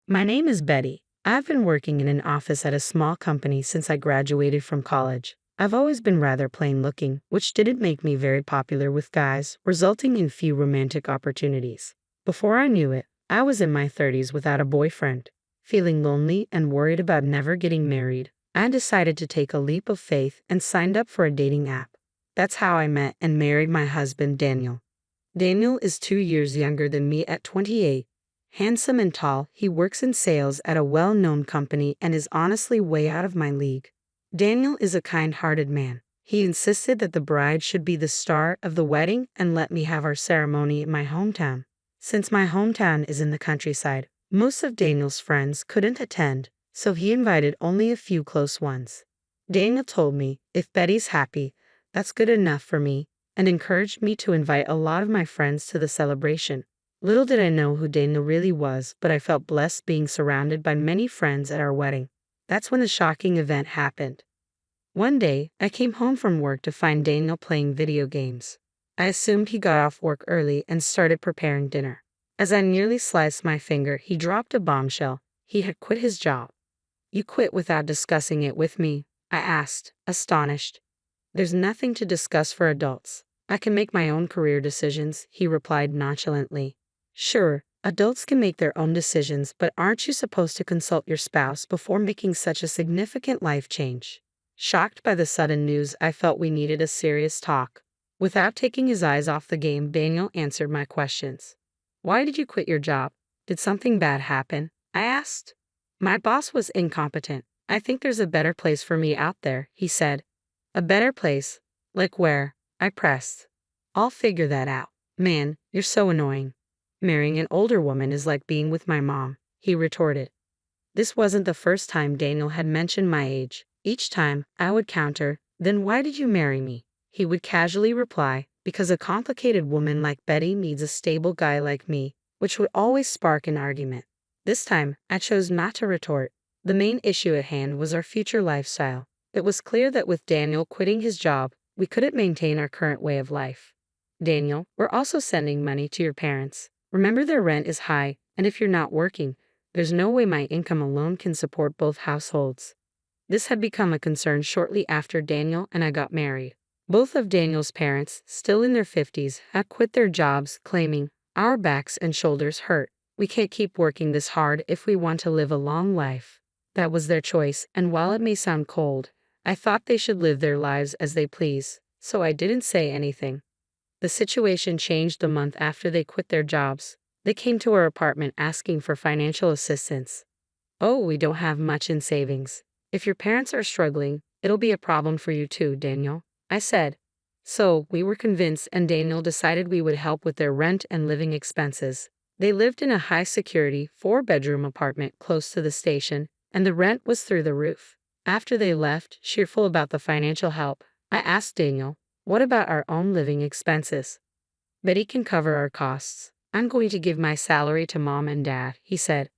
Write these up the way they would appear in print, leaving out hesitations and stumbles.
My name is Betty. I've been working in an office at a small company since I graduated from college. I've always been rather plain looking, which didn't make me very popular with guys, resulting in few romantic opportunities. Before I knew it, I was in my 30s without a boyfriend. Feeling lonely and worried about never getting married, I decided to take a leap of faith and signed up for a dating app. That's how I met and married my husband, Daniel. Daniel is 2 years younger than me at 28. Handsome and tall, he works in sales at a well-known company and is honestly way out of my league. Daniel is a kind-hearted man. He insisted that the bride should be the star of the wedding and let me have our ceremony in my hometown. Since my hometown is in the countryside, most of Daniel's friends couldn't attend, so he invited only a few close ones. Daniel told me, if Betty's happy, that's good enough for me, and encouraged me to invite a lot of my friends to the celebration. Little did I know who Daniel really was, but I felt blessed being surrounded by many friends at our wedding. That's when the shocking event happened. One day, I came home from work to find Daniel playing video games. I assumed he got off work early and started preparing dinner. As I nearly sliced my finger, he dropped a bombshell. He had quit his job. "You quit without discussing it with me?" I asked, astonished. "There's nothing to discuss for adults. I can make my own career decisions," he replied nonchalantly. "Sure, adults can make their own decisions, but aren't you supposed to consult your spouse before making such a significant life change?" Shocked by the sudden news, I felt we needed a serious talk. Without taking his eyes off the game, Daniel answered my questions. "Why did you quit your job? Did something bad happen?" I asked. "My boss was incompetent. I think there's a better place for me out there," he said. "A better place? Like where?" I pressed. "I'll figure that out." "Man, you're so annoying. Marrying an older woman is like being with my mom," he retorted. This wasn't the first time Daniel had mentioned my age. Each time, I would counter, "Then why did you marry me?" He would casually reply, "Because a complicated woman like Betty needs a stable guy like me," which would always spark an argument. This time, I chose not to retort. The main issue at hand was our future lifestyle. It was clear that with Daniel quitting his job, we couldn't maintain our current way of life. "Daniel, we're also sending money to your parents. Remember their rent is high, and if you're not working, there's no way my income alone can support both households." This had become a concern shortly after Daniel and I got married. Both of Daniel's parents, still in their 50s, had quit their jobs, claiming, "Our backs and shoulders hurt. We can't keep working this hard if we want to live a long life." That was their choice, and while it may sound cold, I thought they should live their lives as they please, so I didn't say anything. The situation changed the month after they quit their jobs. They came to our apartment asking for financial assistance. "Oh, we don't have much in savings. If your parents are struggling, it'll be a problem for you too, Daniel," I said. So, we were convinced, and Daniel decided we would help with their rent and living expenses. They lived in a high-security, 4-bedroom apartment close to the station, and the rent was through the roof. After they left, cheerful about the financial help, I asked Daniel, "What about our own living expenses?" "Betty can cover our costs. I'm going to give my salary to Mom and Dad," he said.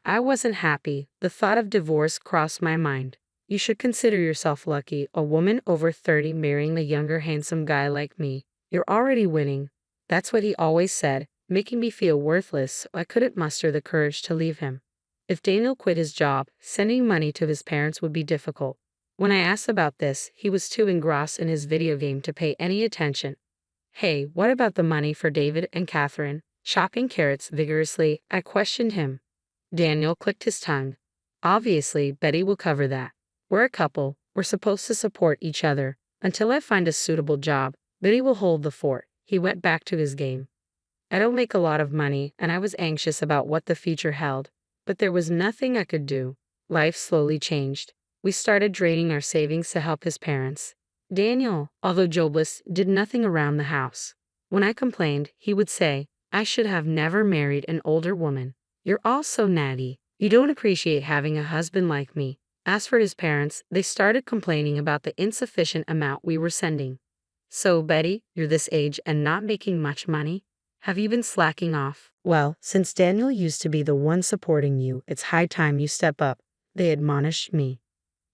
I wasn't happy. The thought of divorce crossed my mind. "You should consider yourself lucky, a woman over 30 marrying a younger handsome guy like me. You're already winning." That's what he always said, making me feel worthless, so I couldn't muster the courage to leave him. If Daniel quit his job, sending money to his parents would be difficult. When I asked about this, he was too engrossed in his video game to pay any attention. "Hey, what about the money for David and Catherine?" Chopping carrots vigorously, I questioned him. Daniel clicked his tongue. "Obviously, Betty will cover that. We're a couple, we're supposed to support each other. Until I find a suitable job, Betty will hold the fort." He went back to his game. I don't make a lot of money, and I was anxious about what the future held, but there was nothing I could do. Life slowly changed. We started draining our savings to help his parents. Daniel, although jobless, did nothing around the house. When I complained, he would say, "I should have never married an older woman. You're all so natty. You don't appreciate having a husband like me." As for his parents, they started complaining about the insufficient amount we were sending. "So, Betty, you're this age and not making much money? Have you been slacking off?" "Well, since Daniel used to be the one supporting you, it's high time you step up," they admonished me.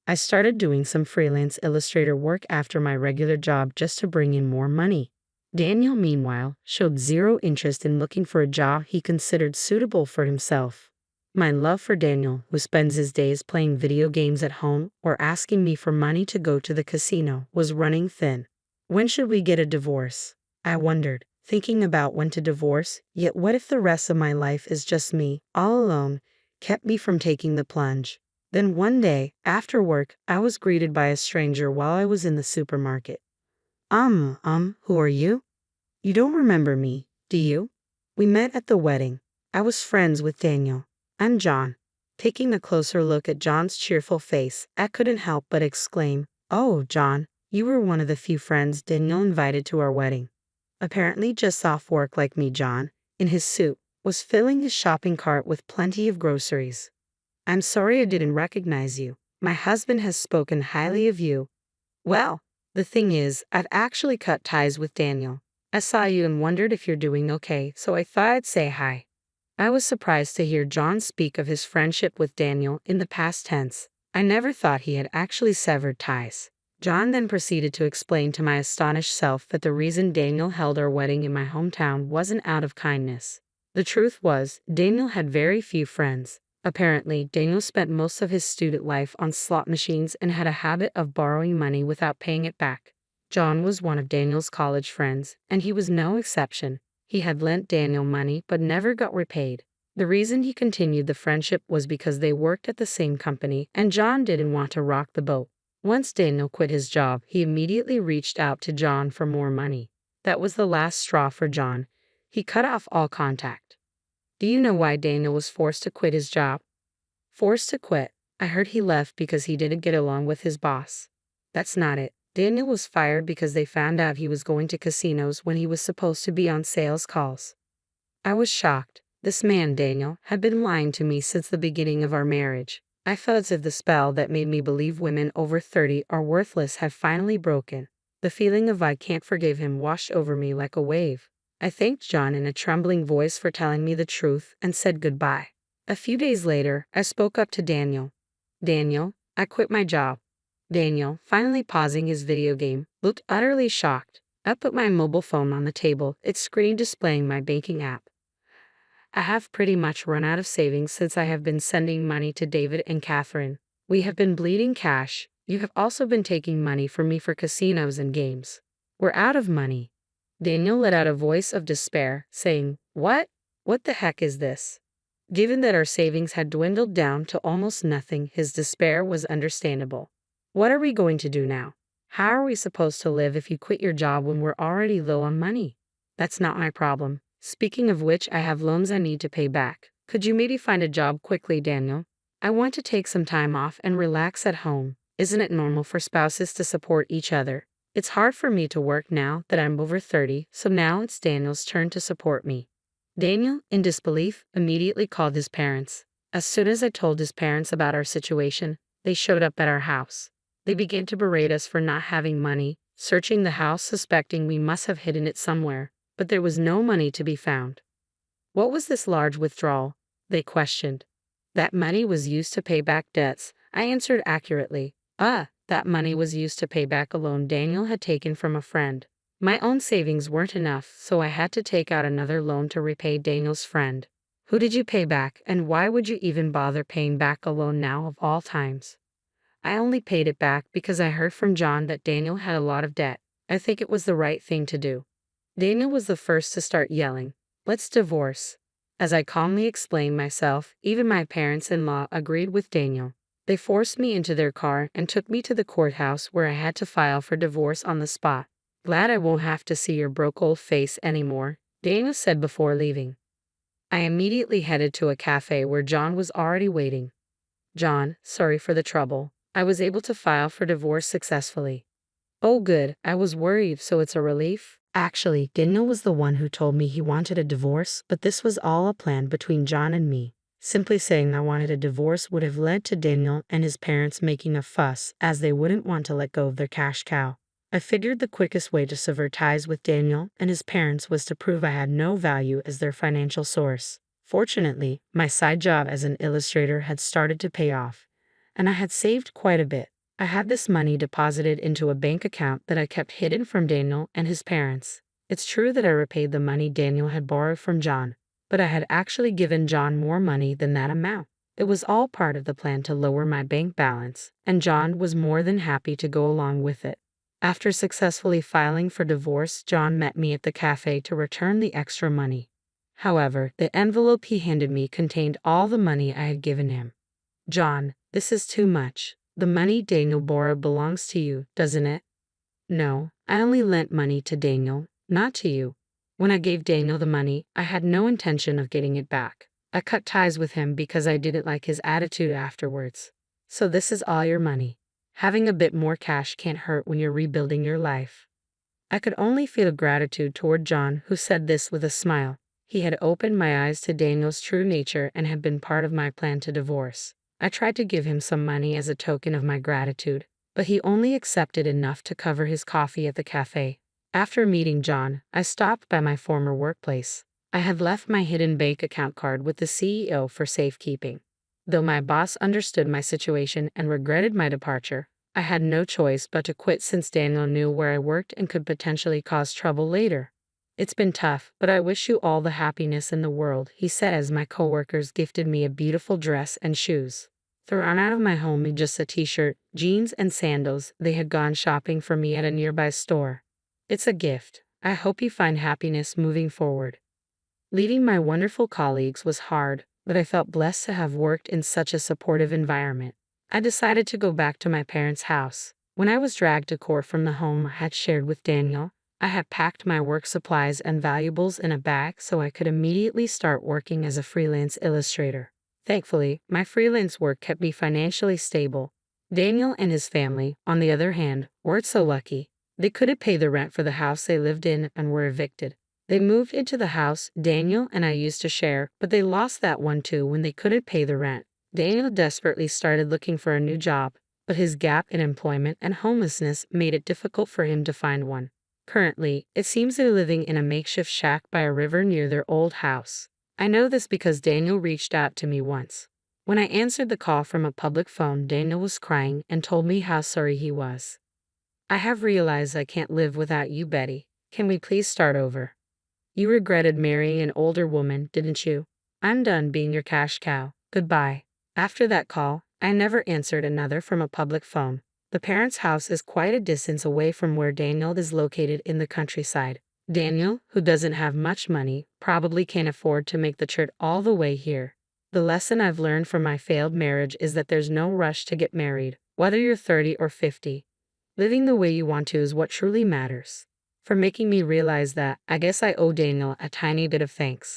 I started doing some freelance illustrator work after my regular job just to bring in more money. Daniel, meanwhile, showed zero interest in looking for a job he considered suitable for himself. My love for Daniel, who spends his days playing video games at home or asking me for money to go to the casino, was running thin. When should we get a divorce? I wondered, thinking about when to divorce, yet what if the rest of my life is just me, all alone, kept me from taking the plunge. Then one day, after work, I was greeted by a stranger while I was in the supermarket. Who are you? You don't remember me, do you? We met at the wedding. I was friends with Daniel. I'm John. Taking a closer look at John's cheerful face, I couldn't help but exclaim, "Oh, John, you were one of the few friends Daniel invited to our wedding." Apparently just off work like me, John, in his suit, was filling his shopping cart with plenty of groceries. "I'm sorry I didn't recognize you. My husband has spoken highly of you." "Well, the thing is, I've actually cut ties with Daniel. I saw you and wondered if you're doing okay, so I thought I'd say hi." I was surprised to hear John speak of his friendship with Daniel in the past tense. I never thought he had actually severed ties. John then proceeded to explain to my astonished self that the reason Daniel held our wedding in my hometown wasn't out of kindness. The truth was, Daniel had very few friends. Apparently, Daniel spent most of his student life on slot machines and had a habit of borrowing money without paying it back. John was one of Daniel's college friends, and he was no exception. He had lent Daniel money but never got repaid. The reason he continued the friendship was because they worked at the same company and John didn't want to rock the boat. Once Daniel quit his job, he immediately reached out to John for more money. That was the last straw for John. He cut off all contact. Do you know why Daniel was forced to quit his job? Forced to quit? I heard he left because he didn't get along with his boss. That's not it. Daniel was fired because they found out he was going to casinos when he was supposed to be on sales calls. I was shocked. This man, Daniel, had been lying to me since the beginning of our marriage. I felt as if the spell that made me believe women over 30 are worthless had finally broken. The feeling of I can't forgive him washed over me like a wave. I thanked John in a trembling voice for telling me the truth and said goodbye. A few days later, I spoke up to Daniel. "Daniel, I quit my job." Daniel, finally pausing his video game, looked utterly shocked. I put my mobile phone on the table, its screen displaying my banking app. "I have pretty much run out of savings since I have been sending money to David and Catherine. We have been bleeding cash. You have also been taking money from me for casinos and games. We're out of money." Daniel let out a voice of despair, saying, "What? What the heck is this?" Given that our savings had dwindled down to almost nothing, his despair was understandable. "What are we going to do now? How are we supposed to live if you quit your job when we're already low on money?" "That's not my problem. Speaking of which, I have loans I need to pay back. Could you maybe find a job quickly, Daniel? I want to take some time off and relax at home. Isn't it normal for spouses to support each other? It's hard for me to work now that I'm over 30, so now it's Daniel's turn to support me." Daniel, in disbelief, immediately called his parents. As soon as I told his parents about our situation, they showed up at our house. They began to berate us for not having money, searching the house suspecting we must have hidden it somewhere, but there was no money to be found. "What was this large withdrawal?" they questioned. "That money was used to pay back debts," I answered accurately. That money was used to pay back a loan Daniel had taken from a friend. My own savings weren't enough, so I had to take out another loan to repay Daniel's friend. "Who did you pay back, and why would you even bother paying back a loan now of all times?" "I only paid it back because I heard from John that Daniel had a lot of debt. I think it was the right thing to do." Daniel was the first to start yelling, "Let's divorce." As I calmly explained myself, even my parents-in-law agreed with Daniel. They forced me into their car and took me to the courthouse where I had to file for divorce on the spot. "Glad I won't have to see your broke old face anymore," Daniel said before leaving. I immediately headed to a cafe where John was already waiting. "John, sorry for the trouble. I was able to file for divorce successfully." "Oh good, I was worried, so it's a relief?" Actually, Daniel was the one who told me he wanted a divorce, but this was all a plan between John and me. Simply saying I wanted a divorce would have led to Daniel and his parents making a fuss, as they wouldn't want to let go of their cash cow. I figured the quickest way to sever ties with Daniel and his parents was to prove I had no value as their financial source. Fortunately, my side job as an illustrator had started to pay off, and I had saved quite a bit. I had this money deposited into a bank account that I kept hidden from Daniel and his parents. It's true that I repaid the money Daniel had borrowed from John, but I had actually given John more money than that amount. It was all part of the plan to lower my bank balance, and John was more than happy to go along with it. After successfully filing for divorce, John met me at the cafe to return the extra money. However, the envelope he handed me contained all the money I had given him. "John, this is too much. The money Daniel borrowed belongs to you, doesn't it?" "No, I only lent money to Daniel, not to you. When I gave Daniel the money, I had no intention of getting it back. I cut ties with him because I didn't like his attitude afterwards. So this is all your money. Having a bit more cash can't hurt when you're rebuilding your life." I could only feel gratitude toward John, who said this with a smile. He had opened my eyes to Daniel's true nature and had been part of my plan to divorce. I tried to give him some money as a token of my gratitude, but he only accepted enough to cover his coffee at the cafe. After meeting John, I stopped by my former workplace. I had left my hidden bank account card with the CEO for safekeeping. Though my boss understood my situation and regretted my departure, I had no choice but to quit since Daniel knew where I worked and could potentially cause trouble later. "It's been tough, but I wish you all the happiness in the world," he said as my coworkers gifted me a beautiful dress and shoes. Thrown out of my home in just a t-shirt, jeans, and sandals, they had gone shopping for me at a nearby store. "It's a gift. I hope you find happiness moving forward." Leaving my wonderful colleagues was hard, but I felt blessed to have worked in such a supportive environment. I decided to go back to my parents' house. When I was dragged to court from the home I had shared with Daniel, I had packed my work supplies and valuables in a bag so I could immediately start working as a freelance illustrator. Thankfully, my freelance work kept me financially stable. Daniel and his family, on the other hand, weren't so lucky. They couldn't pay the rent for the house they lived in and were evicted. They moved into the house Daniel and I used to share, but they lost that one too when they couldn't pay the rent. Daniel desperately started looking for a new job, but his gap in employment and homelessness made it difficult for him to find one. Currently, it seems they're living in a makeshift shack by a river near their old house. I know this because Daniel reached out to me once. When I answered the call from a public phone, Daniel was crying and told me how sorry he was. "I have realized I can't live without you, Betty. Can we please start over? You regretted marrying an older woman, didn't you? I'm done being your cash cow. Goodbye." After that call, I never answered another from a public phone. The parents' house is quite a distance away from where Daniel is located in the countryside. Daniel, who doesn't have much money, probably can't afford to make the trip all the way here. The lesson I've learned from my failed marriage is that there's no rush to get married, whether you're 30 or 50. Living the way you want to is what truly matters. For making me realize that, I guess I owe Daniel a tiny bit of thanks.